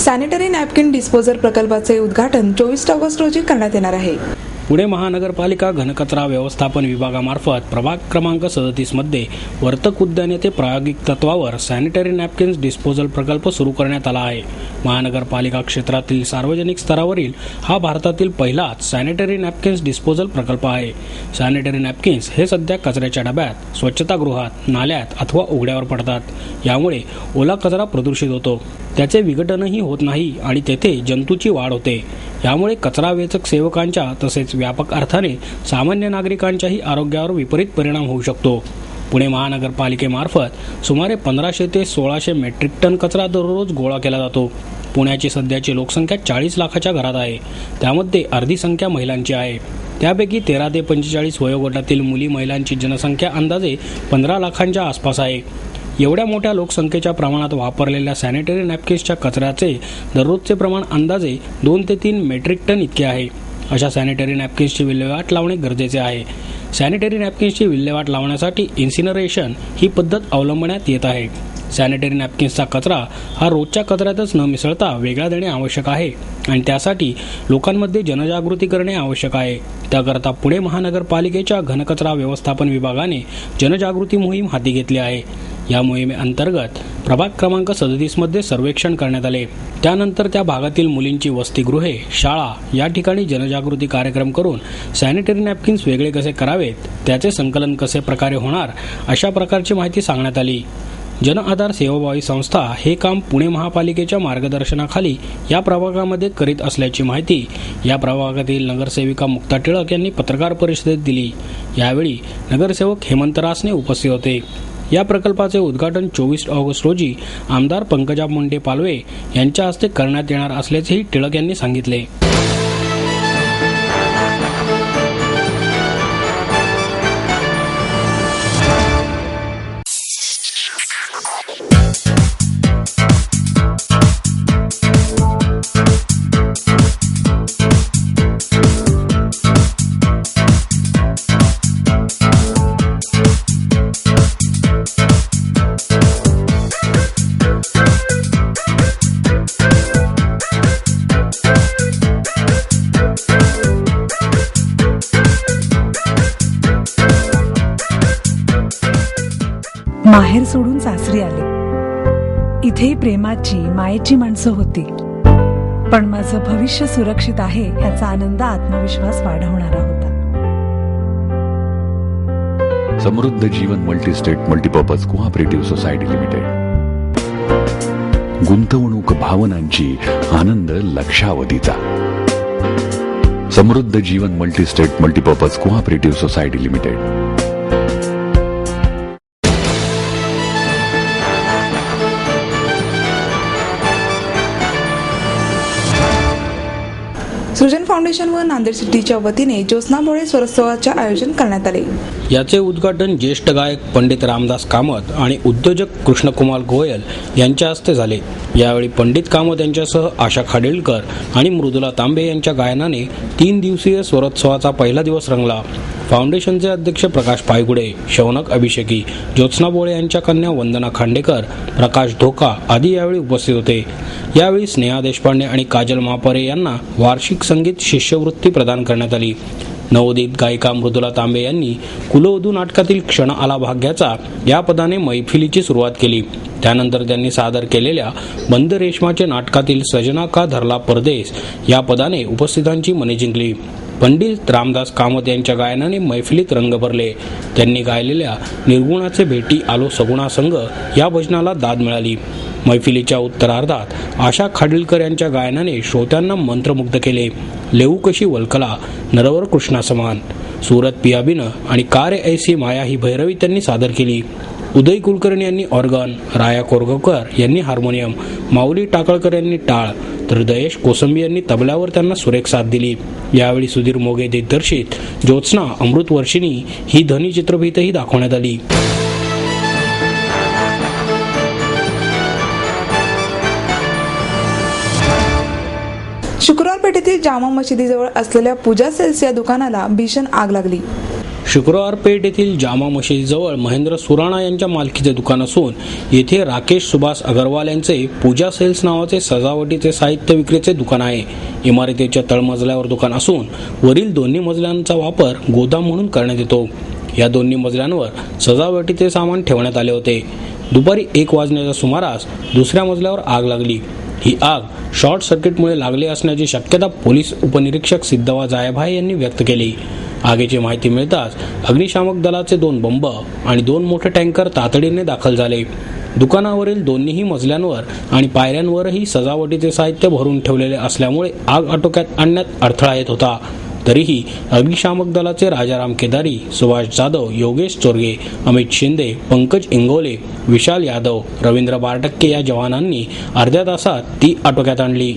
Sanitary napkin disposal प्रकल्पाचे उद्घाटन 24 August रोजी करण्यात येणार आहे. पुणे महानगरपालिका घनकचरा व्यवस्थापन विभागामार्फत प्रभाग क्रमांक 37 मध्ये वर्तक उद्यान येथे प्रायोगिक तत्वावर सॅनिटरी नॅपकिन्स डिस्पोजल प्रकल्प सुरू करण्यात आला आहे. महानगरपालिका क्षेत्रातील सार्वजनिक स्तरावरील हा भारतातील पहिलाच सॅनिटरी नॅपकिन्स डिस्पोजल प्रकल्प आहे. सॅनिटरी नॅपकिन्स हे सध्या कचऱ्याच्या डब्यात, स्वच्छतागृहात, नाल्यात अथवा उघड्यावर पडतात. यामुळे ओला कचरा प्रदूषित होतो, त्याचे विघटनही होत नाही आणि तेथे जंतूची वाढ होते. यामुळे कचरा वेचक सेवकांच्या तसेच व्यापक अर्थाने सामान्य नागरिकांच्याही आरोग्यावर विपरीत परिणाम होऊ शकतो. पुणे महानगरपालिकेमार्फत सुमारे 1500 ते 1600 मेट्रिक टन कचरा दररोज गोळा केला जातो. पुण्याची सध्याची लोकसंख्या 40 लाखाच्या घरात आहे. त्यामध्ये अर्धी संख्या महिलांची आहे. त्यापैकी 13 ते 45 वयोगटातील मुली महिलांची जनसंख्या अंदाजे 15 लाखांच्या आसपास आहे. एवढ्या मोठ्या लोकसंख्येच्या प्रमाणात वापरलेल्या सॅनिटरी नॅपकिन्सच्या कचऱ्याचे दररोजचे प्रमाण अंदाजे 2 ते 3 मेट्रिक टन इतके आहे. अशा सॅनिटरी नॅपकिन्सची विल्हेवाट लावणे गरजेचे आहे. सॅनिटरी नॅपकिन्सची विल्हेवाट लावण्यासाठी इन्सिनरेशन ही पद्धत अवलंबण्यात येत आहे. सॅनिटरी नॅपकिन्सचा कचरा हा रोजच्या कचऱ्यातच न मिसळता वेगळा देणे आवश्यक आहे आणि त्यासाठी लोकांमध्ये जनजागृती करणे आवश्यक आहे. त्याकरता पुणे महानगरपालिकेच्या घनकचरा व्यवस्थापन विभागाने जनजागृती मोहीम हाती घेतली आहे. या मोहिमेअंतर्गत प्रभाग क्रमांक 37 मध्ये सर्वेक्षण करण्यात आले. त्यानंतर त्या भागातील मुलींची वसतिगृहे, शाळा या ठिकाणी जनजागृती कार्यक्रम करून सॅनिटरी नॅपकिन्स वेगळे कसे करावेत, त्याचे संकलन कसे प्रकारे होणार अशा प्रकारची माहिती सांगण्यात आली. जन आधार सेवाभावी संस्था हे काम पुणे महापालिकेच्या मार्गदर्शनाखाली या प्रभागामध्ये करीत असल्याची माहिती या प्रभागातील नगरसेविका मुक्ता टिळक यांनी पत्रकार परिषदेत दिली. यावेळी नगरसेवक हेमंत रासने उपस्थित होते. या प्रकल्पाचे उद्घाटन 24 ऑगस्ट रोजी आमदार पंकजा मुंडे पालवे यांच्या हस्ते करण्यात येणार असल्याचेही टिळक यांनी सांगितले. माहेर सोडून सासरी आले. इथेही प्रेमाची, मायेची माणसं होती. पण माझं भविष्य सुरक्षित आहे याचा आनंद, आत्मविश्वास वाढवणारा होता. Samruddha Jeevan multistate multipurpose cooperative society limited. गुंतवणूक भावनांची, आनंद लक्षावधीचा. Samruddha Jeevan multistate multipurpose cooperative society limited. Srujan foundation व नांदेड सिटीच्या वतीने ज्योत्स्ना भोळे स्वरोत्सवाचे आयोजन करण्यात आले. याचे उद्घाटन ज्येष्ठ गायक पंडित रामदास कामत आणि उद्योजक कृष्णकुमार गोयल यांच्या हस्ते झाले. यावेळी पंडित कामत यांच्यासह आशा खाडिलकर आणि मृदुला तांबे यांच्या गायनाने 3 दिवसीय स्वरोत्सवाचा पहिला दिवस रंगला. फाउंडेशनचे अध्यक्ष प्रकाश पायगुडे, शौनक अभिषेकी, ज्योत्स्ना भोळे यांच्या कन्या वंदना खांडेकर, प्रकाश धोका आदी यावेळी उपस्थित होते. यावेळी स्नेहा देशपांडे आणि काजल मापारे यांना वार्षिक संगीत शिष्यवृत्ती प्रदान करण्यात आली. नवोदित गायिका मृदुला तांबे यांनी कुलवधू नाटकातील क्षण आला भाग्याचा या पदाने मैफिलीची सुरुवात केली. त्यानंतर त्यांनी सादर केलेल्या बंद रेशमाचे नाटकातील सजना का धरला परदेस या पदाने उपस्थितांची मने जिंकली. पंडित रामदास कामत यांच्या गायनाने मैफिलीत रंग भरले. त्यांनी गायलेल्या निर्गुणाचे भेटी आलो सगुणा संग या भजनाला दाद मिळाली. मैफिलीच्या उत्तरार्धात आशा खाडिलकर यांच्या गायनाने श्रोत्यांना मंत्रमुग्ध केले. लेऊ कशी वल्कला, नरवर कृष्णा समान, सूरत पियाबीनं आणि कारे ऐसी माया ही भैरवी त्यांनी सादर केली. उदय कुलकर्णी यांनी ऑर्गन, राया कोरगावकर यांनी हार्मोनियम, माऊली टाकळकर यांनी टाळ तर दयेश कोसंबी यांनी तबल्यावर त्यांना सुरेख साथ दिली. यावेळी सुधीर मोगे दिग्दर्शित ज्योत्स्ना अमृत वर्षिणी ही ध्वनी चित्रफितही दाखवण्यात आली. शुक्रवार पेठेतील जामा मशिदीजवळ असलेल्या पूजा सेल्स या दुकानाला भीषण आग लागली. शुक्रवार पेठ येथील जामा मशिदीजवळ महेंद्र सुराणा यांच्या मालकीचे दुकान असून येथे राकेश सुभाष अगरवाल यांचे पूजा सेल्स नावाचे सजावटीचे साहित्य विक्रीचे दुकान आहे. इमारतीच्या तळमजल्यावर दुकान असून वरील दोन्ही मजल्यांचा वापर गोदाम म्हणून करण्यात येतो. या दोन्ही मजल्यांवर सजावटीचे सामान ठेवण्यात आले होते. दुपारी 1 वाजण्याच्या सुमारास दुसऱ्या मजल्यावर आग लागली. ही आग शॉर्ट सर्किटमुळे लागली असण्याची शक्यता पोलीस उपनिरीक्षक सिद्धवा जायभाये यांनी व्यक्त केली. आगीची माहिती मिळताच अग्निशामक दलाचे 2 बंब आणि 2 मोठे टँकर तातडीने दाखल झाले. दुकानावरील दोन्ही मजल्यांवर आणि पायऱ्यांवरही सजावटीचे साहित्य भरून ठेवलेले असल्यामुळे आग आटोक्यात आणण्यात अडथळा येत होता. तरीही अग्निशामक दलाचे राजाराम केदारी, सुभाष जाधव, योगेश चोरगे, अमित शिंदे, पंकज इंगोले, विशाल यादव, रवींद्र बारटक्के या जवानांनी अर्ध्या तासात ती आटोक्यात आणली.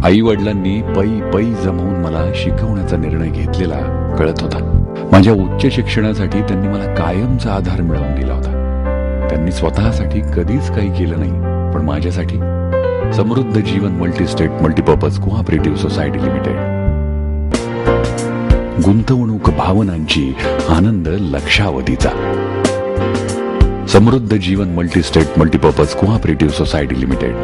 आई वडिलांनी पै जमवून मला शिकवण्याचा निर्णय घेतलेला कळत होता. माझ्या उच्च शिक्षणासाठी त्यांनी मला कायमचा आधार मिळवून दिला होता. त्यांनी स्वतःसाठी कधीच काही केलं नाही, पण माझ्यासाठी Samruddha Jeevan multistate multipurpose cooperative society limited. गुंतवणूक भावनांची, आनंद लक्षावधीचा. Samruddha Jeevan multistate multipurpose cooperative society limited.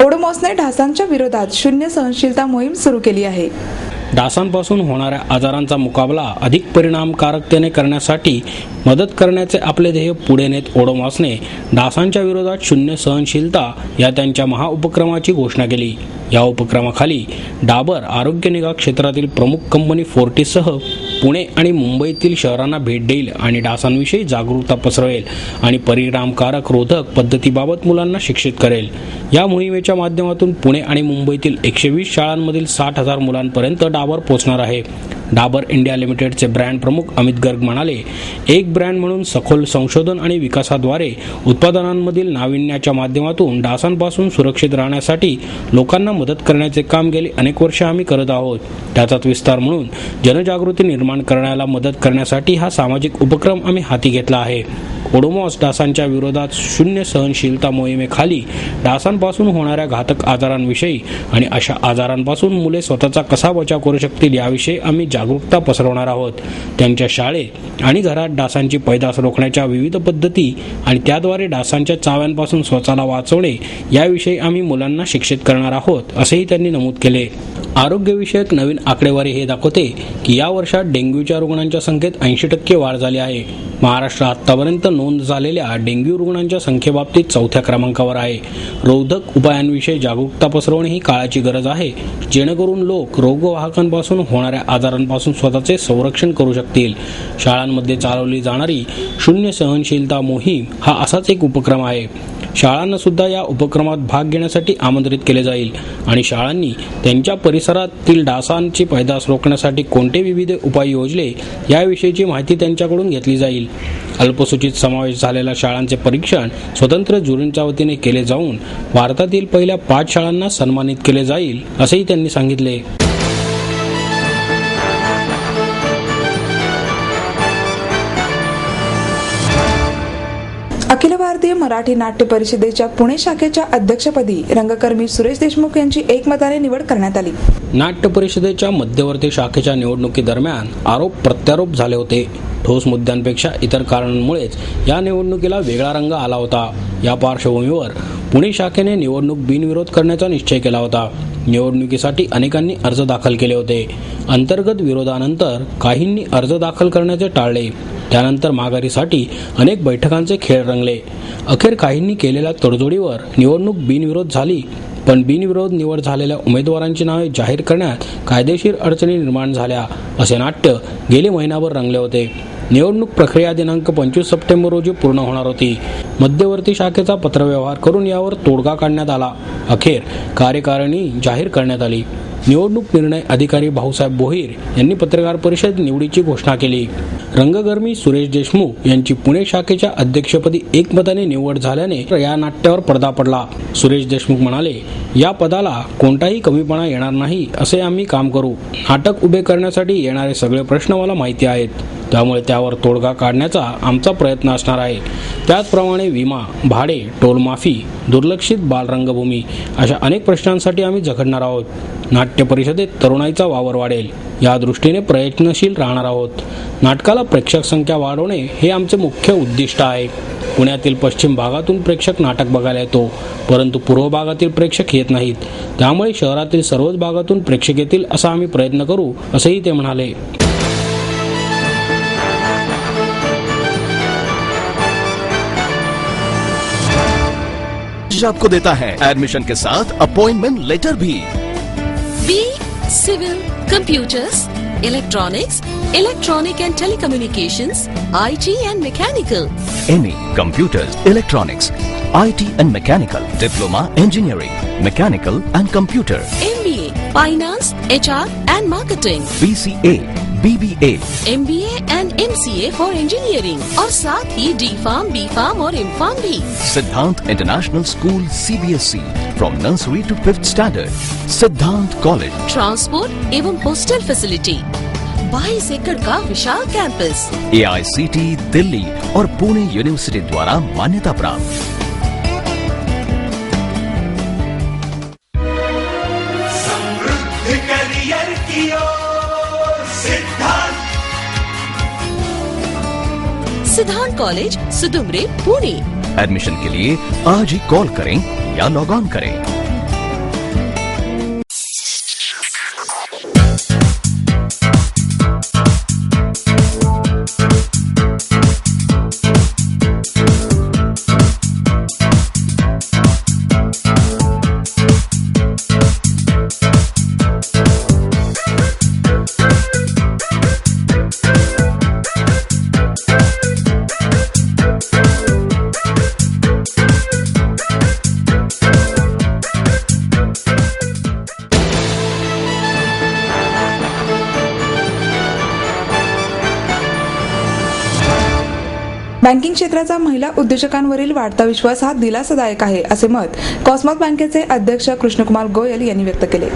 ओडोमॉसने ढासांच्या विरोधात शून्य सहनशीलता मोहीम सुरू केली आहे. डासांपासून होणाऱ्या आजारांचा मुकाबला अधिक परिणामकारकतेने करण्यासाठी मदत करण्याचे आपले ध्येय पुढे नेत ओडोमॉसने डासांच्या विरोधात शून्य सहनशीलता या त्यांच्या महाउपक्रमाची घोषणा केली. या उपक्रमाखाली डाबर आरोग्य निगा क्षेत्रातील प्रमुख कंपनी फोर्टिससह पुणे आणि मुंबईतील शहरांना भेट देईल आणि डासांविषयी जागरूकता पसरवेल आणि परिणामकारक रोधक पद्धतीबाबत मुलांना शिक्षित करेल. या मोहिमेच्या माध्यमातून पुणे आणि मुंबईतील 120 शाळांमधील 60,000 मुलांपर्यंत डाबर पोहोचणार आहे. डाबर इंडिया लिमिटेडचे ब्रँड प्रमुख अमित गर्ग म्हणाले, एक ब्रँड म्हणून सखोल संशोधन आणि विकासाद्वारे उत्पादनांमधील नाविन्याच्या माध्यमातून डासांपासून सुरक्षित राहण्यासाठी लोकांना मदत करण्याचे काम गेली अनेक वर्षे आम्ही करत आहोत. त्याचाच विस्तार म्हणून जनजागृती निर्माण करण्याला मदत करण्यासाठी हा सामाजिक उपक्रम आम्ही हाती घेतला आहे. ओडोमॉस डासांच्या विरोधात शून्य सहनशीलता मोहिमेखाली डासांपासून होणाऱ्या घातक आजारांविषयी आणि अशा आजारांपासून मुले स्वतःचा कसा बचाव करू शकतील याविषयी आम्ही जागरूकता पसरवणार आहोत. त्यांच्या शाळेत आणि घरात डासांची पैदास रोखण्याच्या विविध पद्धती आणि त्याद्वारे डासांच्या चाव्यांपासून स्वतःला वाचवणे याविषयी आम्ही मुलांना शिक्षित करणार आहोत, असेही त्यांनी नमूद केले. आरोग्यविषयक नवीन आकडेवारी हे दाखवते की या वर्षात डेंग्यूच्या रुग्णांच्या संख्येत 80% वाढ झाली आहे. महाराष्ट्र आतापर्यंत नोंद झालेल्या डेंग्यू रुग्णांच्या संख्येबाबतीत 4थ्या क्रमांकावर आहे. रोधक उपायांविषयी जागरूकता पसरवणे ही काळाची गरज आहे, जेणेकरून लोक रोगवाहकांपासून होणाऱ्या आजारांपासून स्वतःचे संरक्षण करू शकतील. शाळांमध्ये चालवली जाणारी शून्य सहनशीलता मोहीम हा असाच एक उपक्रम आहे. शाळांना सुद्धा या उपक्रमात भाग घेण्यासाठी आमंत्रित केले जाईल आणि शाळांनी त्यांच्या परिसरातील डासांची पैदास रोखण्यासाठी कोणते विविध उपाय योजले याविषयीची माहिती त्यांच्याकडून घेतली जाईल. अल्पसूचित समावेश झालेल्या शाळांचे परीक्षण स्वतंत्र ज्युरींच्या वतीने केले जाऊन भारतातील पहिल्या 5 शाळांना सन्मानित केले जाईल, असेही त्यांनी सांगितले. अखिल भारतीय मराठी नाट्य परिषदेच्या पुणे शाखेच्या अध्यक्षपदी रंगकर्मी सुरेश देशमुख यांची एकमताने निवड करण्यात आली. नाट्य परिषदेच्या मध्यवर्ती शाखेच्या निवडणुकीदरम्यान आरोप प्रत्यारोप झाले होते. ठोस मुद्द्यांपेक्षा इतर कारणांमुळेच या निवडणुकीला वेगळा रंग आला होता. या पार्श्वभूमीवर पुणे शाखेने निवडणूक बिनविरोध करण्याचा निश्चय केला होता. निवडणुकीसाठी अनेकांनी अर्ज दाखल केले होते. अंतर्गत विरोधानंतर काहींनी अर्ज दाखल करण्याचे टाळले. त्यानंतर माघारीसाठी अनेक बैठकांचे खेळ रंगले. अखेर काहींनी केलेल्या तडजोडीवर निवडणूक बिनविरोध झाली. पण बिनविरोध निवड झालेल्या उमेदवारांची नावे जाहीर करण्यात कायदेशीर अडचणी निर्माण झाल्या असे नाट्य गेले महिनाभर रंगले होते. निवडणूक प्रक्रिया दिनांक 25 सप्टेंबर रोजी पूर्ण होणार होती. मध्यवर्ती शाखेचा पत्रव्यवहार करून यावर तोडगा काढण्यात आला. अखेर कार्यकारिणी जाहीर करण्यात आली. निवडणूक निर्णय अधिकारी भाऊसाहेब बोहीर यांनी पत्रकार परिषद निवडीची घोषणा केली. रंगकर्मी सुरेश देशमुख यांची पुणे शाखेच्या अध्यक्षपदी एकमताने निवड झाल्याने या नाट्यावर पडदा पडला. सुरेश देशमुख म्हणाले, या पदाला कोणताही कमीपणा येणार नाही असे आम्ही काम करू. नाटक उभे करण्यासाठी येणारे सगळे प्रश्न मला माहिती आहेत, त्यामुळे त्यावर तोडगा काढण्याचा आमचा प्रयत्न असणार आहे. त्याचप्रमाणे विमा, भाडे, टोलमाफी, दुर्लक्षित बालरंगभूमी अशा अनेक प्रश्नांसाठी आम्ही झगडणार आहोत. नाट्य परिषदेत तरुणाईचा वावर वाढेल या दृष्टीने प्रयत्नशील राहणार आहोत. नाटकाला प्रेक्षक संख्या वाढवणे हे आमचे मुख्य उद्दिष्ट आहे. पुण्यातील पश्चिम भागातून प्रेक्षक नाटक बघायला येतो, परंतु पूर्व भागातील प्रेक्षक येत नाहीत. त्यामुळे शहरातील सर्वच भागातून प्रेक्षक येतील असा आम्ही प्रयत्न करू, असेही ते म्हणाले. आपको देता है एडमिशन के साथ अपॉइंटमेंट लेटर भी. B civil, computers, electronics, electronic and telecommunications, IT and mechanical. MA computers, electronics, IT and mechanical. Diploma engineering, mechanical and computer. MBA finance, HR and marketing. BCA, BBA, MBA and MCA for engineering और साथ ही D.Pharm, B.Pharm और M.Pharm भी. Siddhant international school CBSE from nursery to 5th standard. Siddhant college. Transport एवं hostel facility. 22 एकड़ का विशाल campus. AICT Delhi और Pune university द्वारा मान्यता प्राप्त. सिद्धांत कॉलेज, सुदुमरे, पुणे. एडमिशन के लिए आज ही कॉल करें या लॉग ऑन करें. बँकिंग क्षेत्राचा महिला उद्योजकांवरील वाढता विश्वास हा दिलासादायक आहे, असे मत कॉस्मॉस बँकेचे अध्यक्ष कृष्णकुमार गोयल यांनी व्यक्त केले.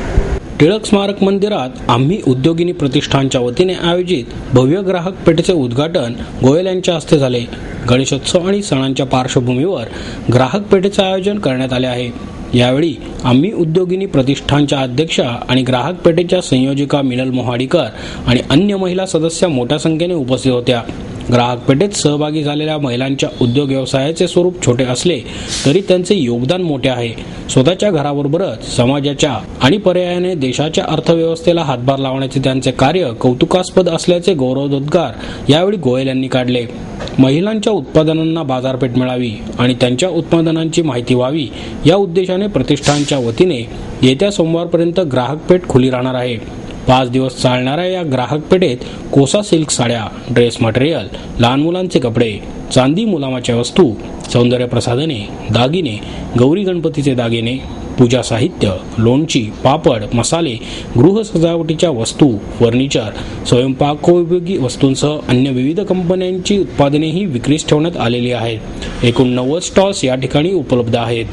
टिळक स्मारक मंदिरात आम्ही उद्योगिनी प्रतिष्ठानच्या वतीने आयोजित भव्य ग्राहक पेठेचे उद्घाटन गोयल यांच्या हस्ते झाले. गणेशोत्सव आणि सणांच्या पार्श्वभूमीवर ग्राहक पेठेचे आयोजन करण्यात आले आहे. यावेळी आम्ही उद्योगिनी प्रतिष्ठानच्या अध्यक्षा आणि ग्राहक पेठेच्या संयोजिका मिनल मोहाडीकर आणि अन्य महिला सदस्य मोठ्या संख्येने उपस्थित होत्या. ग्राहक पेठेत सहभागी झालेल्या महिलांच्या उद्योग व्यवसायाचे स्वरूप छोटे असले तरी त्यांचे योगदान मोठे आहे. स्वतःच्या घराबरोबरच समाजाच्या आणि पर्यायाने देशाच्या अर्थव्यवस्थेला हातभार लावण्याचे त्यांचे कार्य कौतुकास्पद असल्याचे गौरवोद्गार यावेळी गोयल यांनी काढले. महिलांच्या उत्पादनांना बाजारपेठ मिळावी आणि त्यांच्या उत्पादनांची माहिती व्हावी या उद्देशाने प्रतिष्ठानच्या वतीने येत्या सोमवारपर्यंत ग्राहक पेठ खुली राहणार आहे. 5 दिवस चालणाऱ्या या ग्राहक पेठेत कोसा सिल्क साड्या, ड्रेस मटेरियल, लहान मुलांचे कपडे, चांदी मुलामाच्या वस्तू, सौंदर्य प्रसाधने, दागिने, गौरी गणपतीचे दागिने, पूजा साहित्य, लोणची, पापड, मसाले, गृह सजावटीच्या वस्तू, फर्निचर, स्वयंपाकोपयोगी वस्तूंसह अन्य विविध कंपन्यांची उत्पादनेही विक्रीस ठेवण्यात आलेली आहेत. एकूण 90 स्टॉल्स या ठिकाणी उपलब्ध आहेत.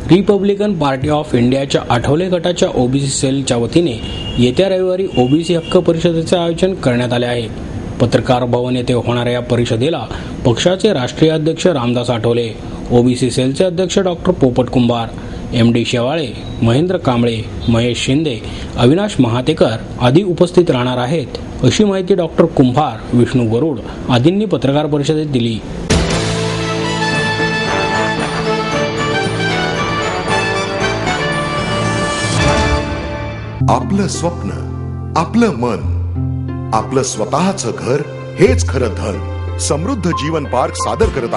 रिपब्लिकन पार्टी ऑफ इंडियाच्या आठवले गटाच्या ओबीसी सेलच्या वतीने येत्या रविवारी ओबीसी हक्क परिषदेचे आयोजन करण्यात आले आहे. पत्रकार भवन येथे होणाऱ्या या परिषदेला पक्षाचे राष्ट्रीय अध्यक्ष रामदास आठवले, ओबीसी सेलचे अध्यक्ष डॉक्टर पोपट कुंभार, MD शेवाळे, महेंद्र कांबळे, महेश शिंदे, अविनाश महातेकर आदी उपस्थित राहणार आहेत, अशी माहिती डॉक्टर कुंभार, विष्णू गरुड आदींनी पत्रकार परिषदेत दिली. आपलं स्वप्न, आपलं मन, आपलं स्वतःचं घर हेच खरं धन. समृद्ध जीवन पार्क सादर करत